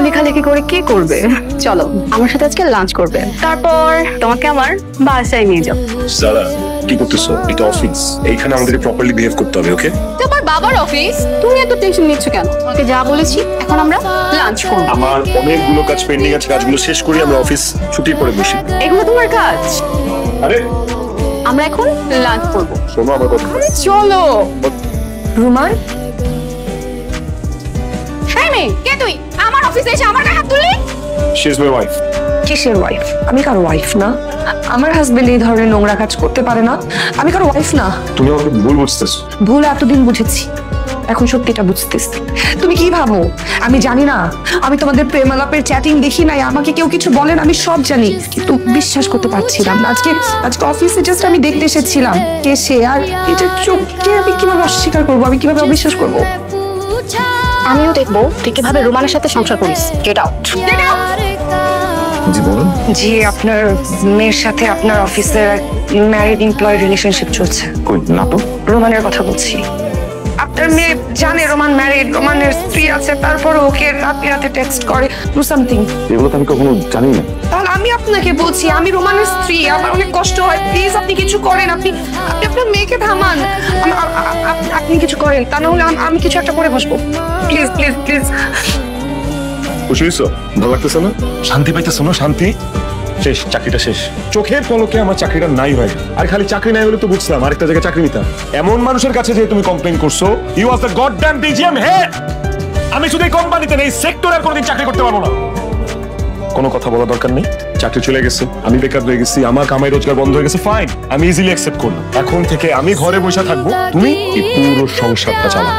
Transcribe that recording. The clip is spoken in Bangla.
লেখালেখি করে কি করবে? চলো আমার সাথে আজকে লাঞ্চ করবে, তারপর তোমাকে আমার বাসায় নিয়ে যাবো। সারা কি করতেছো? এটা অফিস, এইখানে আমাদেরকে প্রপারলি বিহেভ করতে হবে, ওকে? তোমার বাবার অফিস, তুমি এত টেনশন নিচ্ছ কেন? তোমাকে যা বলেছি এখন আমরা লাঞ্চ করবো। আমার অনেকগুলো কাজ পেন্ডিং আছে, কাজগুলো শেষ করি আমরা অফিস ছুটির পরে বসি। এগুলো তোমার কাজ। আরে আমরা এখন লাঞ্চ করবো। শোনো আমার কথা। চলো। রুমান, হ্যাঁ মেয়ে, কে তুই? আমার অফিসে এসে আমার গায়ে হাত তুললি? She is my wife. কিসের ওয়াইফ? আমি কারো ওয়াইফ না। আমার হাজবেন্ড এই ধরনের নোংরা কাজ করতে পারে না। আমি কারো ওয়াইফ না। তুমি আমাকে ভুল বুঝতেছো। ভুল এতদিন বুঝেছি, এখন সত্যিটা বুঝতেছি। তুমি কি ভাবো আমি জানি না? আমি তোমাদের প্রেম আলাপের চ্যাটিং দেখি নাই, আমাকে কেউ কিছু বলেন, আমি সব জানি, কিন্তু বিশ্বাস করতে পারছিলাম না। আজকে অফিসে জাস্ট আমি দেখতে এসেছিলাম কে সে, আর এটা চোখকে আমি কিভাবে অস্বীকার করবো, আমি কিভাবে অবিশ্বাস করবো? আমিও দেখবো তুই কিভাবে রোমানের সাথে সংসার করিস। Get out. Get out. জি বলুন। জি, আপনার মেয়ের সাথে আপনার অফিসের ম্যারিড এমপ্লয় রিলেশনশিপ চলছে। কই না তো। রোমানের কথা বলছি। আপনার মেয়ে জানে রোমান ম্যারিড, রোমানের স্ত্রী আছে, তারপর ওকে রাতে রাতে টেক্সট করে ডু সামথিং। এগুলো তো আমি কখনো জানি না। তাহলে আমি আপনাকে বলছি, আমি রোমানের স্ত্রী, আমার অনেক কষ্ট হয়, প্লিজ আপনি কিছু করেন। আপনি আপনি আপনার মেয়েকে থামান। আপনি কিছু করেন, তা না হলে আমি কিছু একটা করে বসবো। Please please please. খুশি হইছো? ভালো লাগতেছে না? শান্তি পাইতেছো না? শান্তি শেষ, চাকরিটা শেষ। চোখের পলকে আমার চাকরিটা নাই হয়। আর খালি চাকরি নাই হলে তো বুঝলাম আরেকটা জায়গায় চাকরি নিতাম। এমন মানুষের কাছে যে তুমি কমপ্লেইন করছো, you was the goddamn DGM head. আমি শুধু এই কোম্পানিতে নেই, সেক্টরে আর কোনোদিন চাকরি করতে পারবো না। কোনো কথা বলা দরকার নেই, চাকরি চলে গেছে, আমি বেকার হয়ে গেছি, আমার কামাই রোজগার বন্ধ হয়ে গেছে, ফাইন, আমি ইজিলি অ্যাকসেপ্ট করলাম। এখন থেকে আমি ঘরে বসে থাকবো, তুমি এই পুরো সংসারটা চালাও।